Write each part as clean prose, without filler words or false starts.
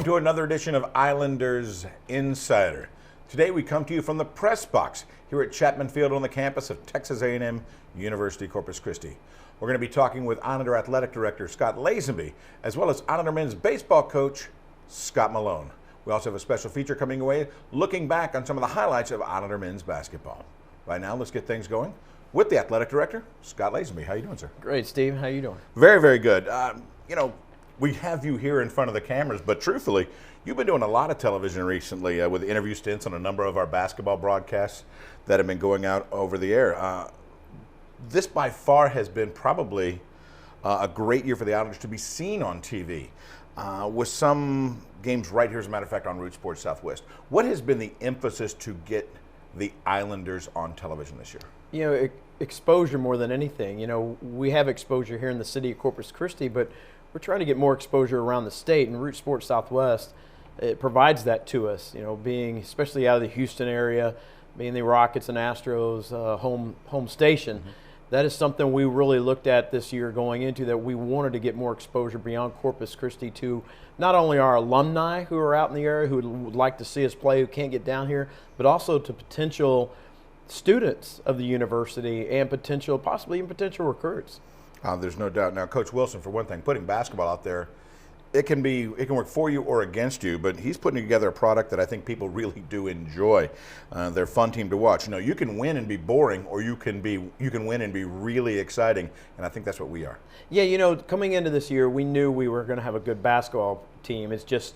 Welcome to another edition of Islanders Insider. Today we come to you from the press box here at Chapman Field on the campus of Texas A&M University Corpus Christi. We're going to be talking with Islander Athletic Director Scott Lazenby, as well as Islander men's baseball coach Scott Malone. We also have a special feature coming away looking back on some of the highlights of Islander men's basketball. Right now, let's get things going with the Athletic Director, Scott Lazenby. How you doing, sir? Great, Steve. How you doing? Very, very good. We have you here in front of the cameras, but truthfully, you've been doing a lot of television recently with interview stints on a number of our basketball broadcasts that have been going out over the air. This by far has been probably a great year for the Islanders to be seen on TV, with some games right here, as a matter of fact, on Root Sports Southwest. What has been the emphasis to get the Islanders on television this year? You know, exposure more than anything. You know, we have exposure here in the city of Corpus Christi, but we're trying to get more exposure around the state, and Root Sports Southwest, it provides that to us, you know, being especially out of the Houston area, being the Rockets and Astros home station. Mm-hmm. That is something we really looked at this year going into, that we wanted to get more exposure beyond Corpus Christi to not only our alumni who are out in the area who would like to see us play, who can't get down here, but also to potential students of the university and possibly even potential recruits. There's no doubt. Now, Coach Wilson, for one thing, putting basketball out there, it can work for you or against you, but he's putting together a product that I think people really do enjoy. They're a fun team to watch. You know, you can win and be boring, or you can win and be really exciting, and I think that's what we are. Yeah, you know, coming into this year, we knew we were going to have a good basketball team. It's just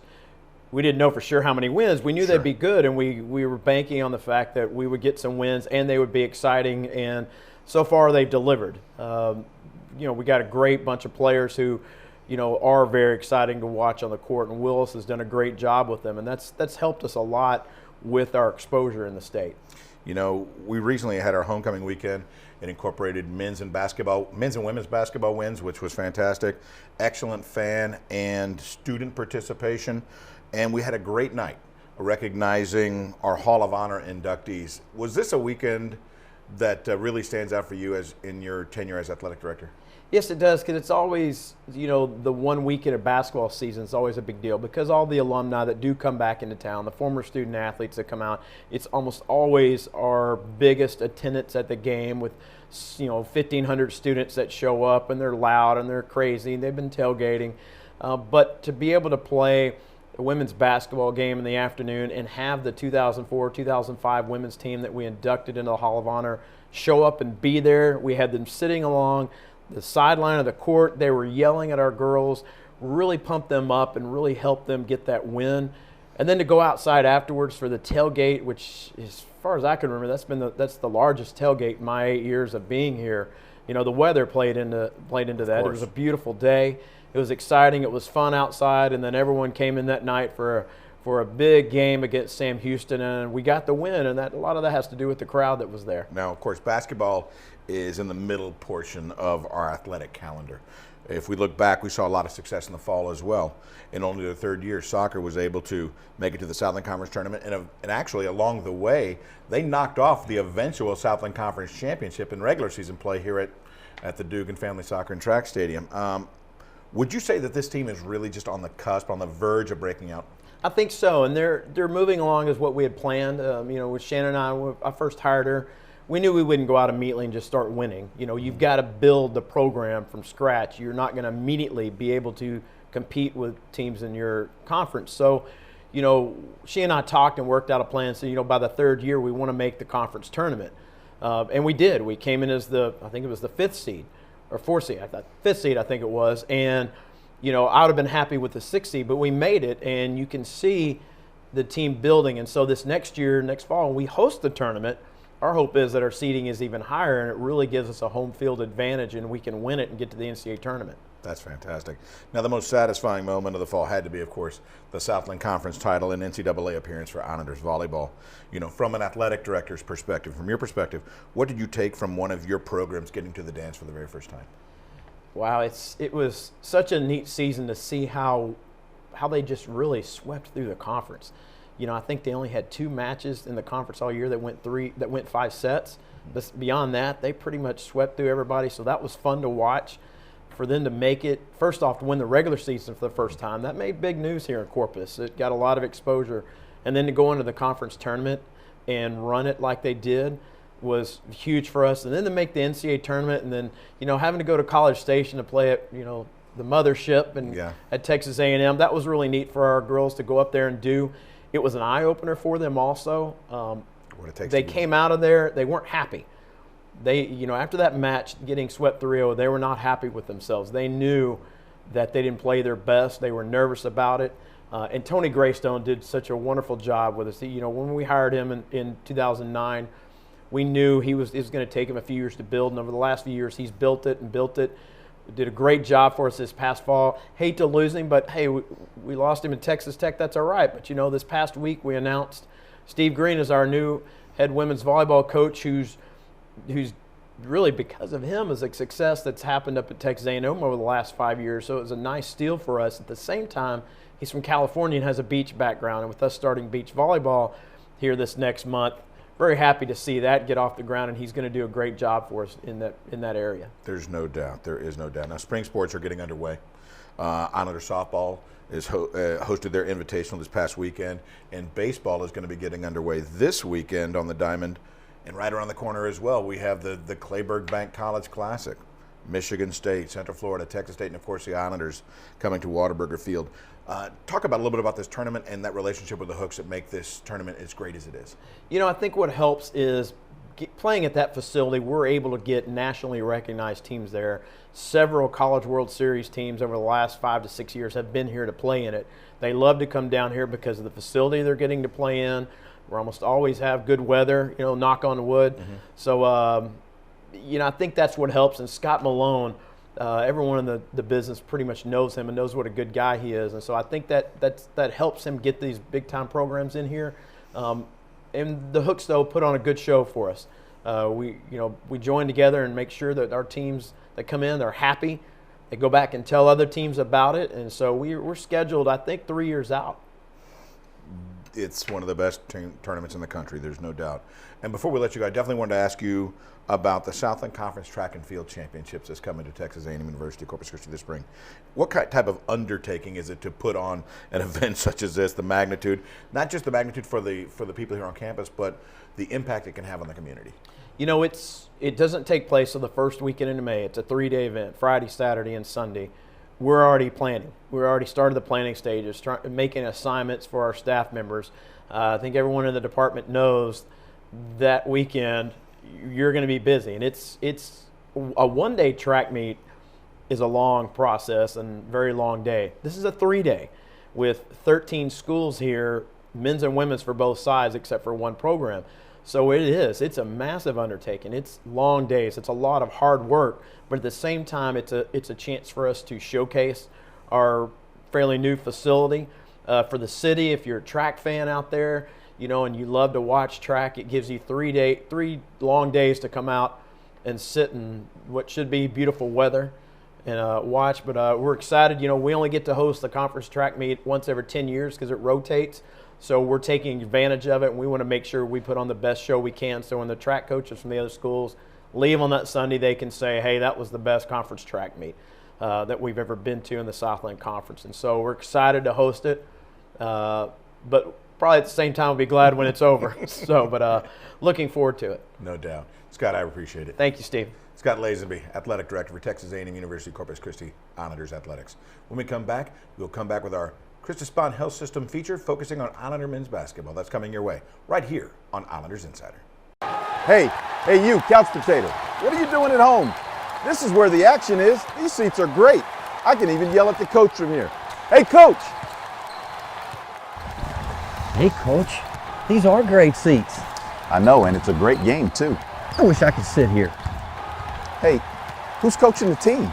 we didn't know for sure how many wins. We knew they'd be good, and we were banking on the fact that we would get some wins and they would be exciting, and so far they've delivered. You know, we got a great bunch of players who, you know, are very exciting to watch on the court, and Willis has done a great job with them, and that's helped us a lot with our exposure in the state. You know, we recently had our homecoming weekend. It incorporated men's and women's basketball wins, which was fantastic. Excellent fan and student participation, and we had a great night recognizing our Hall of Honor inductees. Was this a weekend that really stands out for you as in your tenure as athletic director? Yes, it does, because it's always, you know, the 1 weekend of basketball season is always a big deal, because all the alumni that do come back into town, the former student athletes that come out, it's almost always our biggest attendance at the game with, you know, 1,500 students that show up, and they're loud and they're crazy, and they've been tailgating. But to be able to play a women's basketball game in the afternoon and have the 2004-2005 women's team that we inducted into the Hall of Honor show up and be there, we had them sitting along the sideline of the court. They were yelling at our girls, really pumped them up and really helped them get that win. And then to go outside afterwards for the tailgate, which, as far as I can remember, that's the largest tailgate in my 8 years of being here. You know, the weather played into that. It was a beautiful day. It was exciting. It was fun outside, and then everyone came in that night for a big game against Sam Houston, and we got the win, and a lot of that has to do with the crowd that was there. Now, of course, basketball is in the middle portion of our athletic calendar. If we look back, we saw a lot of success in the fall as well. In only the third year, soccer was able to make it to the Southland Conference Tournament, and actually along the way, they knocked off the eventual Southland Conference Championship in regular season play here at the Dugan Family Soccer and Track Stadium. Would you say that this team is really just on the cusp, on the verge of breaking out? I think so, and they're moving along as what we had planned. You know, with Shannon and when I first hired her, we knew we wouldn't go out immediately and just start winning. You know, you've got to build the program from scratch. You're not going to immediately be able to compete with teams in your conference. So, you know, she and I talked and worked out a plan. So, you know, by the third year, we want to make the conference tournament. And we did. We came in as I think it was the 5th seed, or 4th seed. 5th seed, I think it was. And, you know, I would have been happy with the 6th seed, but we made it, and you can see the team building. And so this next fall, when we host the tournament, our hope is that our seeding is even higher, and it really gives us a home field advantage, and we can win it and get to the NCAA tournament. That's fantastic. Now, the most satisfying moment of the fall had to be, of course, the Southland Conference title and NCAA appearance for Islanders volleyball. You know, from an athletic director's perspective, from your perspective, what did you take from one of your programs getting to the dance for the very first time? Wow, it was such a neat season to see how they just really swept through the conference. You know, I think they only had 2 matches in the conference all year that went 5 sets. But beyond that, they pretty much swept through everybody. So that was fun to watch. for them to make it, first off, to win the regular season for the first time, that made big news here in Corpus. It got a lot of exposure. And then to go into the conference tournament and run it like they did was huge for us. And then to make the NCAA tournament, and then, having to go to College Station to play at, the mothership and at Texas A&M, that was really neat for our girls to go up there and do. It was an eye-opener for them also. They came out of there, they weren't happy. They, after that match, getting swept 3-0, they were not happy with themselves. They knew that they didn't play their best. They were nervous about it. And Tony Greystone did such a wonderful job with us. When we hired him in 2009, we knew it was going to take him a few years to build. And over the last few years, he's built it. Did a great job for us this past fall. Hate to lose him, but hey, we lost him in Texas Tech. That's all right. But this past week we announced Steve Green as our new head women's volleyball coach, who's really, because of him, is a success that's happened up at Texas A&M over the last 5 years. So it was a nice steal for us. At the same time, he's from California and has a beach background. And with us starting beach volleyball here this next month, very happy to see that get off the ground, and he's going to do a great job for us in that area. There's no doubt. There is no doubt. Now, spring sports are getting underway. Islander softball is hosted their invitational this past weekend, and baseball is going to be getting underway this weekend on the Diamond. And right around the corner as well, we have the Clayburgh Bank College Classic. Michigan State, Central Florida, Texas State, and of course the Islanders coming to Whataburger Field. Talk about a little bit about this tournament and that relationship with the Hooks that make this tournament as great as it is. I think what helps is playing at that facility. We're able to get nationally recognized teams there. Several College World Series teams over the last 5 to 6 years have been here to play in it. They love to come down here because of the facility they're getting to play in. We almost always have good weather, knock on wood. Mm-hmm. So, I think that's what helps. And Scott Malone, everyone in the business pretty much knows him and knows what a good guy he is. And so I think that helps him get these big-time programs in here. And the Hooks, though, put on a good show for us. We join together and make sure that our teams that come in, they're happy. They go back and tell other teams about it. And so we're scheduled, I think, 3 years out. It's one of the best tournaments in the country, there's no doubt. And before we let you go, I definitely wanted to ask you about the Southland Conference Track and Field Championships that's coming to Texas A&M University, Corpus Christi this spring. What type of undertaking is it to put on an event such as this, the magnitude, not just the magnitude for the people here on campus, but the impact it can have on the community? It doesn't take place on the first weekend in May. It's a 3-day event, Friday, Saturday, and Sunday. We're already planning. We're already started the planning stages, making assignments for our staff members. I think everyone in the department knows that weekend you're going to be busy, and it's a one-day track meet is a long process and very long day. This is a 3-day with 13 schools here, men's and women's for both sides except for one program. So it's a massive undertaking. It's long days. It's a lot of hard work, but at the same time, it's a chance for us to showcase our fairly new facility. For the city, if you're a track fan out there, and you love to watch track, it gives you 3 long days to come out and sit in what should be beautiful weather and watch. But we're excited. We only get to host the conference track meet once every 10 years because it rotates. So we're taking advantage of it, and we want to make sure we put on the best show we can. So when the track coaches from the other schools leave on that Sunday, they can say, hey, that was the best conference track meet that we've ever been to in the Southland Conference. And so we're excited to host it, but probably at the same time we'll be glad when it's over. But looking forward to it. No doubt. Scott, I appreciate it. Thank you, Steve. Scott Lazenby, Athletic Director for Texas A&M University Corpus Christi Islanders Athletics. When we come back, we'll come back with our Christus Spohn Health System feature focusing on Islander men's basketball. That's coming your way right here on Islanders Insider. Hey you, couch potato. What are you doing at home? This is where the action is. These seats are great. I can even yell at the coach from here. Hey, coach! Hey, coach. These are great seats. I know, and it's a great game, too. I wish I could sit here. Hey, who's coaching the team?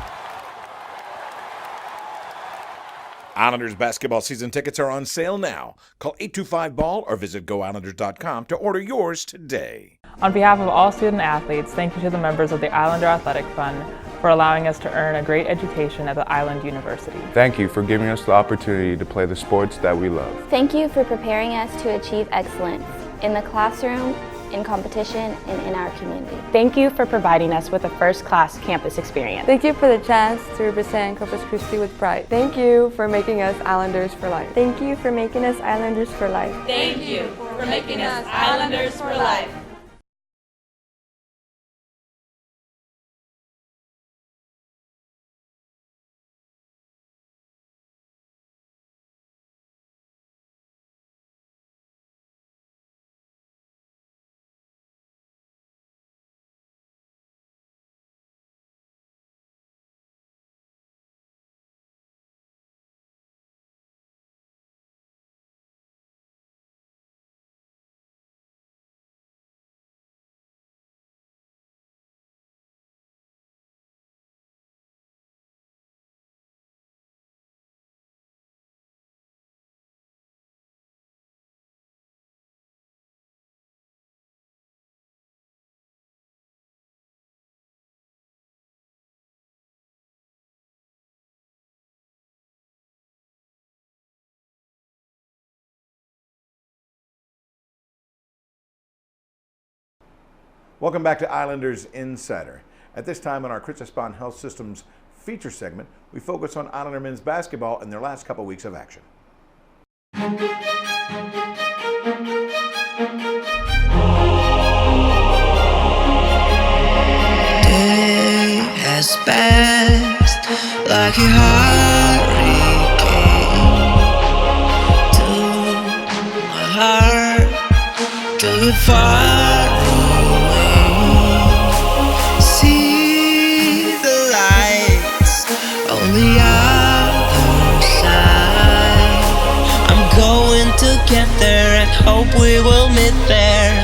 Islanders basketball season tickets are on sale now. Call 825-BALL or visit GoIslanders.com to order yours today. On behalf of all student athletes, thank you to the members of the Islander Athletic Fund for allowing us to earn a great education at the Island University. Thank you for giving us the opportunity to play the sports that we love. Thank you for preparing us to achieve excellence in the classroom, in competition, and in our community. Thank you for providing us with a first-class campus experience. Thank you for the chance to represent Corpus Christi with pride. Thank you for making us Islanders for life. Thank you for making us Islanders for life. Thank you for making us Islanders for life. Welcome back to Islanders Insider. At this time on our Chris Espon Health Systems feature segment, we focus on Islander men's basketball in their last couple weeks of action. Day has passed like a hurricane to my heart, took it far away. See the lights on the other side. I'm going to get there and hope we will meet there.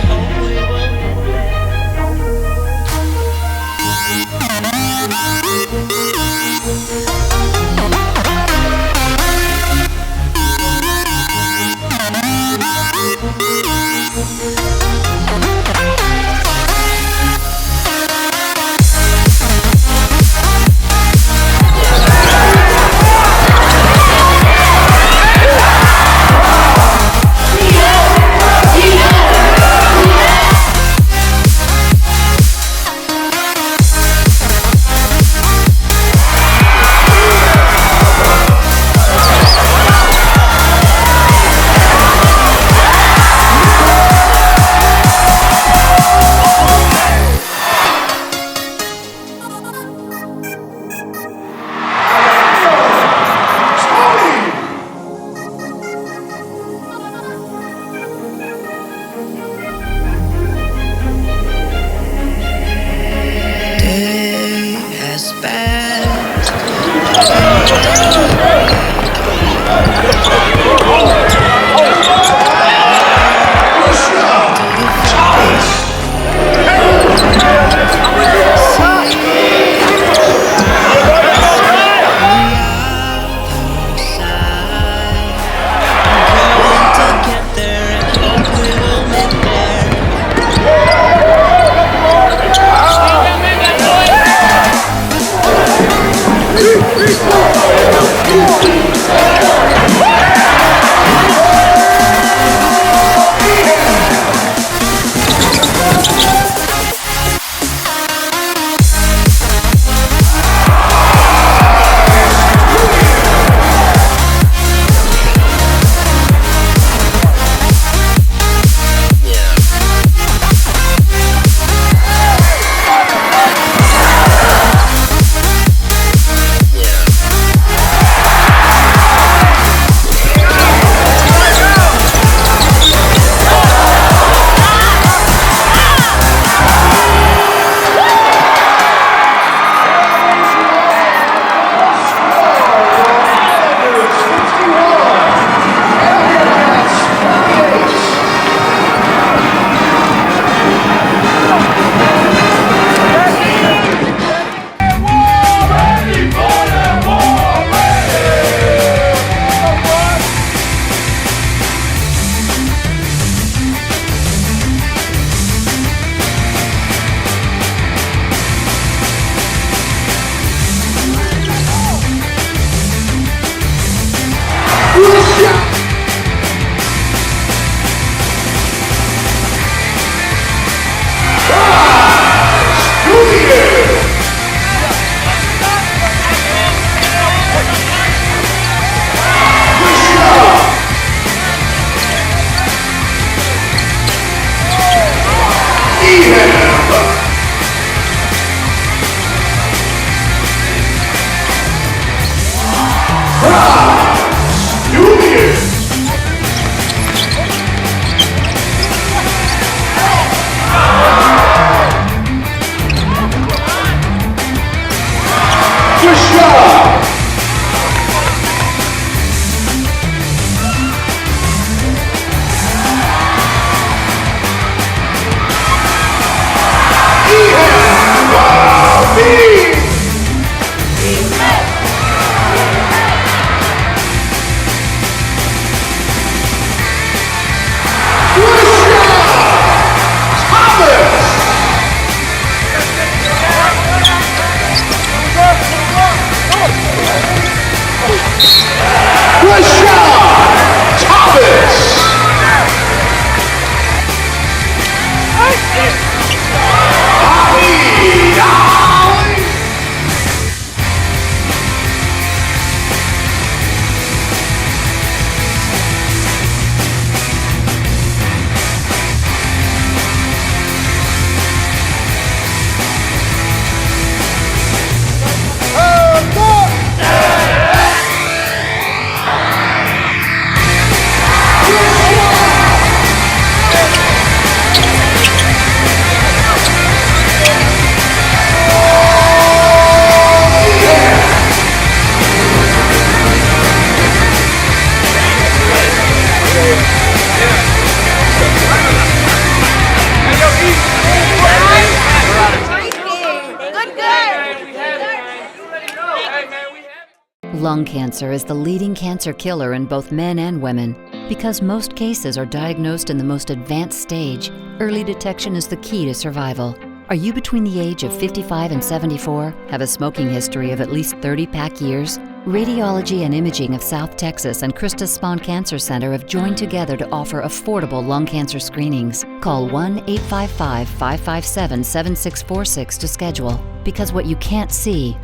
Lung cancer is the leading cancer killer in both men and women. Because most cases are diagnosed in the most advanced stage, early detection is the key to survival. Are you between the age of 55 and 74? Have a smoking history of at least 30 pack years? Radiology and Imaging of South Texas and Christus Spohn Cancer Center have joined together to offer affordable lung cancer screenings. Call 1-855-557-7646 to schedule, because what you can't see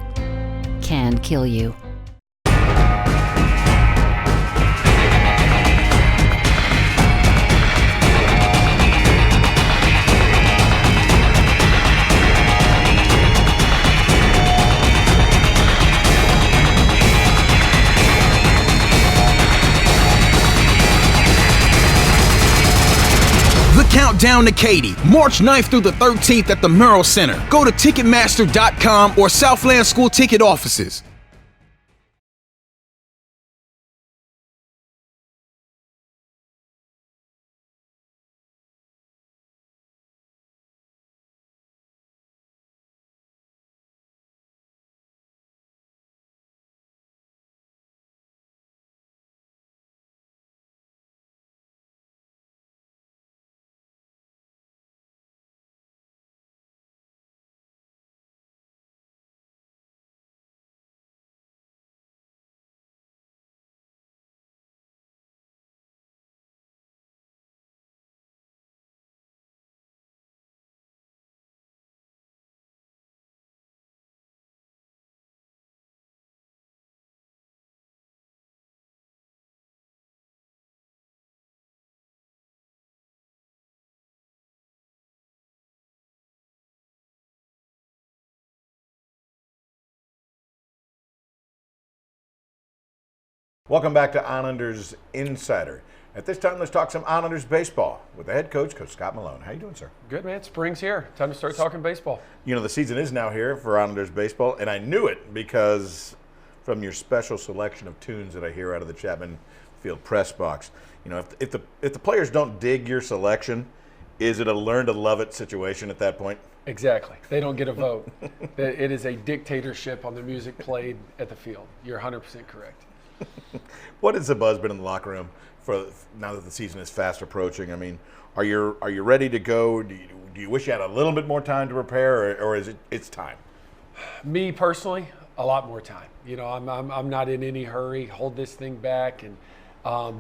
can kill you. Countdown to Katy, March 9th through the 13th at the Murrow Center. Go to Ticketmaster.com or Southland School ticket offices. Welcome back to Islanders Insider. At this time, let's talk some Islanders baseball with the head coach, Coach Scott Malone. How you doing, sir? Good, man. Spring's here. Time to start talking baseball. You know, the season is now here for Islanders baseball, and I knew it because from your special selection of tunes that I hear out of the Chapman Field press box. You know, if the players don't dig your selection, is it a learn to love it situation at that point? Exactly. They don't get a vote. It is a dictatorship on the music played at the field. You're 100% correct. What has the buzz been in the locker room for now that the season is fast approaching? I mean, are you ready to go? Do you wish you had a little bit more time to prepare, or is it's time? Me personally, a lot more time. You know, I'm not in any hurry. Hold this thing back, and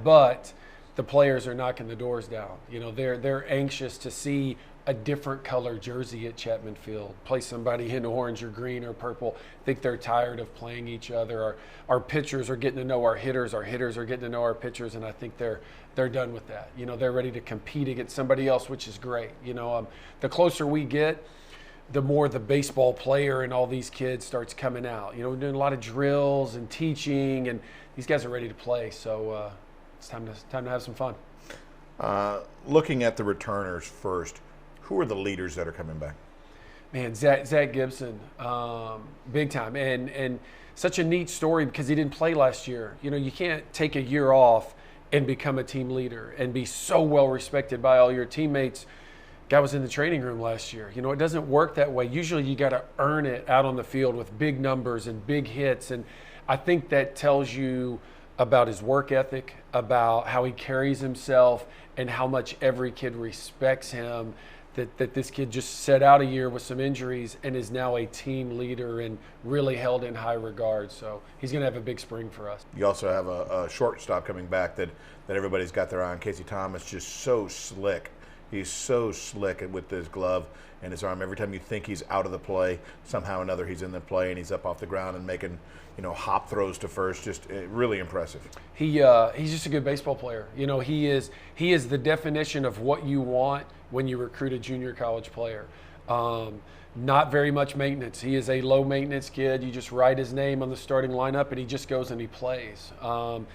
but the players are knocking the doors down. You know, they're anxious to see a different color jersey at Chapman Field. Play somebody in orange or green or purple. I think they're tired of playing each other. Our pitchers are getting to know our hitters are getting to know our pitchers, and I think they're they're done with that. You know, they're ready to compete against somebody else, which is great. You know, the closer we get, the more the baseball player and all these kids starts coming out. You know, we're doing a lot of drills and teaching, and these guys are ready to play. So it's time to have some fun. Looking at the returners first, who are the leaders that are coming back? Man, Zach Gibson, big time, and such a neat story because he didn't play last year. You know, you can't take a year off and become a team leader and be so well respected by all your teammates. Guy was in the training room last year. You know, it doesn't work that way. Usually you got to earn it out on the field with big numbers and big hits. And I think that tells you about his work ethic, about how he carries himself, and how much every kid respects him. That this kid just set out a year with some injuries and is now a team leader and really held in high regard. So he's going to have a big spring for us. You also have a shortstop coming back that everybody's got their eye on. Casey Thomas, just so slick. He's so slick with his glove and his arm. Every time you think he's out of the play, somehow or another he's in the play and he's up off the ground and making, you know, hop throws to first. Just really impressive. He's just a good baseball player. You know, he is the definition of what you want when you recruit a junior college player. Not very much maintenance. He is a low maintenance kid. You just write his name on the starting lineup and he just goes and he plays. You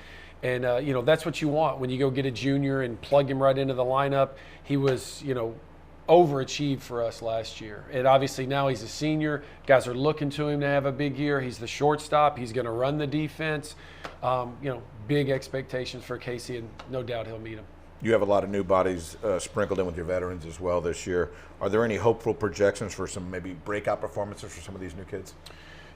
know, that's what you want when you go get a junior and plug him right into the lineup. He was, you know, overachieved for us last year. And obviously now he's a senior. Guys are looking to him to have a big year. He's the shortstop. He's going to run the defense. You know, big expectations for Casey, and no doubt he'll meet them. You have a lot of new bodies sprinkled in with your veterans as well this year. Are there any hopeful projections for some maybe breakout performances for some of these new kids?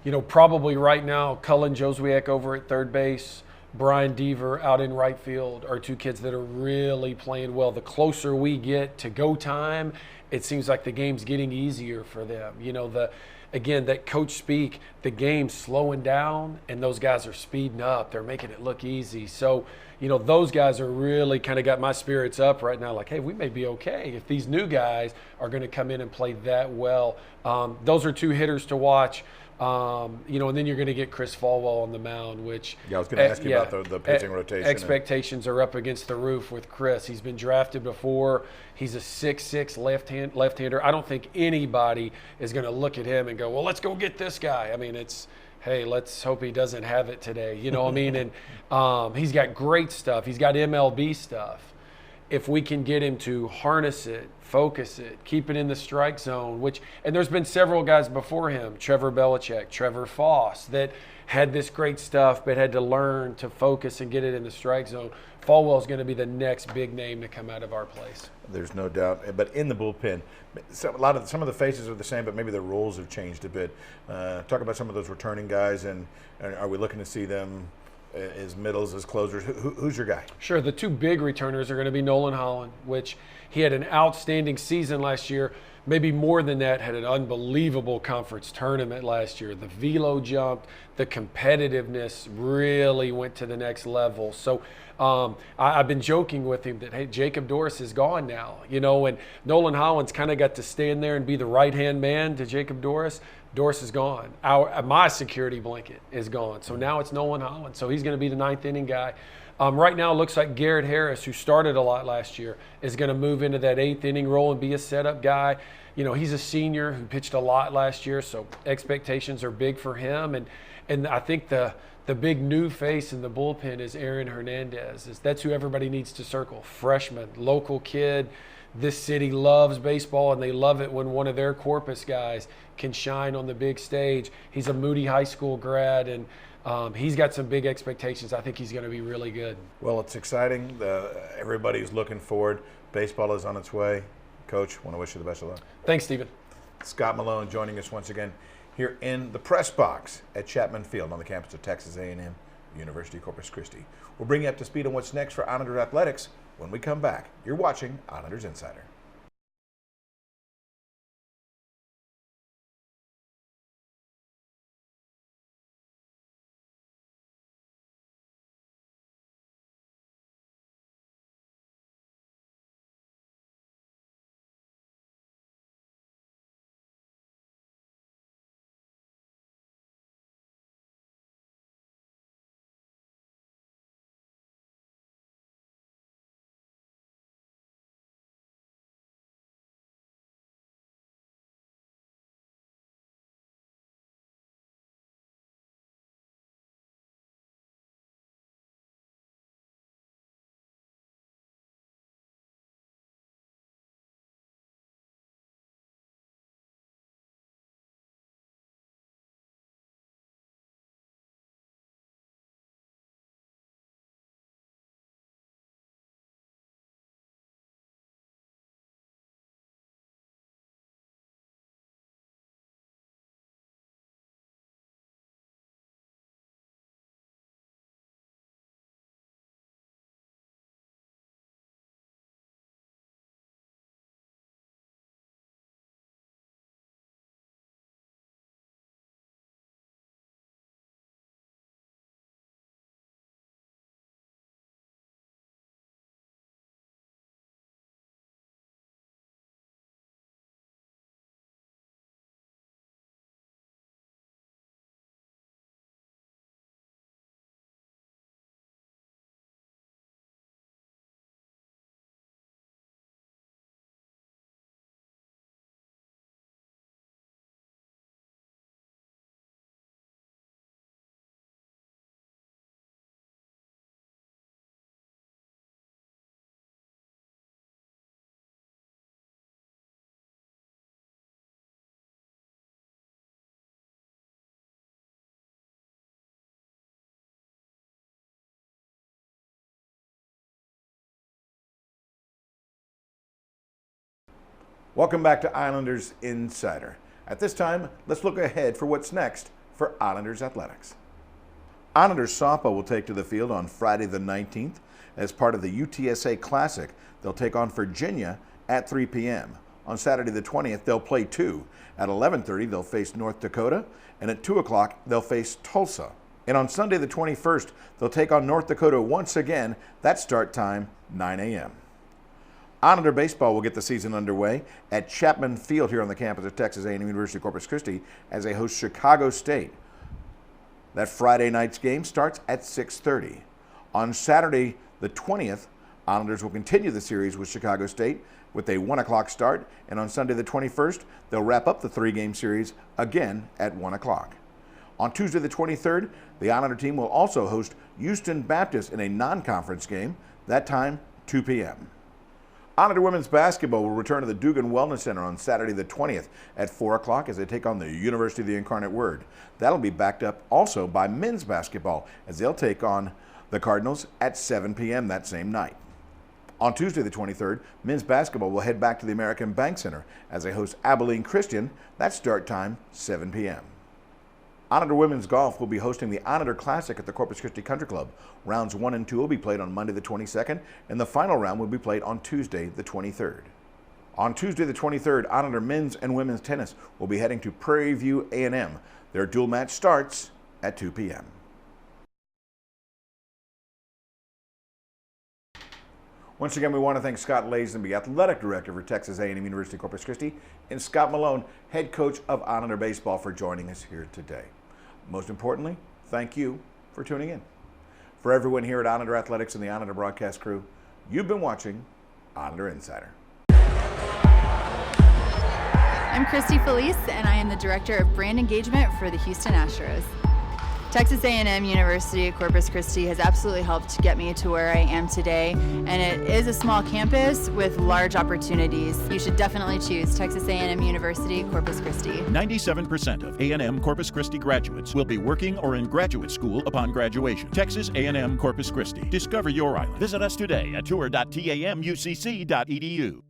You know, probably right now, Cullen Joswiak over at third base, Brian Deaver out in right field are two kids that are really playing well. The closer we get to go time, it seems like the game's getting easier for them. You know, again, that coach speak, the game's slowing down and those guys are speeding up. They're making it look easy. So, you know, those guys are really kind of got my spirits up right now. Like, hey, we may be okay if these new guys are going to come in and play that well. Those are two hitters to watch. You know, and then you're going to get Chris Falwell on the mound, which I was going to ask you about the pitching rotation. Expectations are up against the roof with Chris. He's been drafted before. He's a 6'6" left-hander. I don't think anybody is going to look at him and go, well, let's go get this guy. I mean, it's, hey, let's hope he doesn't have it today. You know what I mean? And he's got great stuff. He's got MLB stuff. If we can get him to harness it, focus it, keep it in the strike zone, and there's been several guys before him, Trevor Belichick, Trevor Foss, that had this great stuff but had to learn to focus and get it in the strike zone. Falwell's going to be the next big name to come out of our place. There's no doubt. But in the bullpen, some of the faces are the same, but maybe the roles have changed a bit. Talk about some of those returning guys, and are we looking to see them as middles, as closers? Who's your guy? Sure. The two big returners are going to be Nolan Holland, which he had an outstanding season last year. Maybe more than that, had an unbelievable conference tournament last year. The velo jumped, the competitiveness really went to the next level. So I've been joking with him that, hey, Jacob Doris is gone now, you know, and Nolan Holland's kind of got to stand there and be the right-hand man to Jacob Doris. Doris is gone. My security blanket is gone. So now it's Nolan Holland. So he's going to be the ninth inning guy. Right now it looks like Garrett Harris, who started a lot last year, is going to move into that eighth inning role and be a setup guy. You know, he's a senior who pitched a lot last year, so expectations are big for him. And I think the big new face in the bullpen is Aaron Hernandez. That's who everybody needs to circle. Freshman, local kid. This city loves baseball, and they love it when one of their Corpus guys can shine on the big stage. He's a Moody High School grad, and he's got some big expectations. I think he's going to be really good. Well, it's exciting. Everybody's looking forward. Baseball is on its way. Coach, want to wish you the best of luck. Thanks, Stephen. Scott Malone joining us once again here in the press box at Chapman Field on the campus of Texas A&M, University of Corpus Christi. We'll bring you up to speed on what's next for Islanders Athletics when we come back. You're watching Islanders Insider. Welcome back to Islanders Insider. At this time, let's look ahead for what's next for Islanders athletics. Islanders softball will take to the field on Friday the 19th as part of the UTSA Classic. They'll take on Virginia at 3 p.m. On Saturday the 20th, they'll play 2. At 11:30, they'll face North Dakota, and at 2 o'clock, they'll face Tulsa. And on Sunday the 21st, they'll take on North Dakota once again. That start time, 9 a.m. Islander baseball will get the season underway at Chapman Field here on the campus of Texas A&M University Corpus Christi as they host Chicago State. That Friday night's game starts at 6:30. On Saturday the 20th, Islanders will continue the series with Chicago State with a 1 o'clock start, and on Sunday the 21st, they'll wrap up the 3-game series again at 1 o'clock. On Tuesday the 23rd, the Islander team will also host Houston Baptist in a non-conference game, that time 2 p.m. Islander women's basketball will return to the Dugan Wellness Center on Saturday the 20th at 4 o'clock as they take on the University of the Incarnate Word. That'll be backed up also by men's basketball as they'll take on the Cardinals at 7 p.m. that same night. On Tuesday the 23rd, men's basketball will head back to the American Bank Center as they host Abilene Christian. That start time, 7 p.m. Islander women's golf will be hosting the Islander Classic at the Corpus Christi Country Club. Rounds 1 and 2 will be played on Monday the 22nd, and the final round will be played on Tuesday the 23rd. On Tuesday the 23rd, Islander men's and women's tennis will be heading to Prairie View A&M. Their dual match starts at 2 p.m. Once again, we want to thank Scott Lazenby, Athletic Director for Texas A&M University Corpus Christi, and Scott Malone, Head Coach of Islander Baseball, for joining us here today. Most importantly, thank you for tuning in. For everyone here at Islander Athletics and the Islander broadcast crew, you've been watching Islander Insider. I'm Christy Felice, and I am the Director of Brand Engagement for the Houston Astros. Texas A&M University Corpus Christi has absolutely helped get me to where I am today, and it is a small campus with large opportunities. You should definitely choose Texas A&M University Corpus Christi. 97% of A&M Corpus Christi graduates will be working or in graduate school upon graduation. Texas A&M Corpus Christi. Discover your island. Visit us today at tour.tamucc.edu.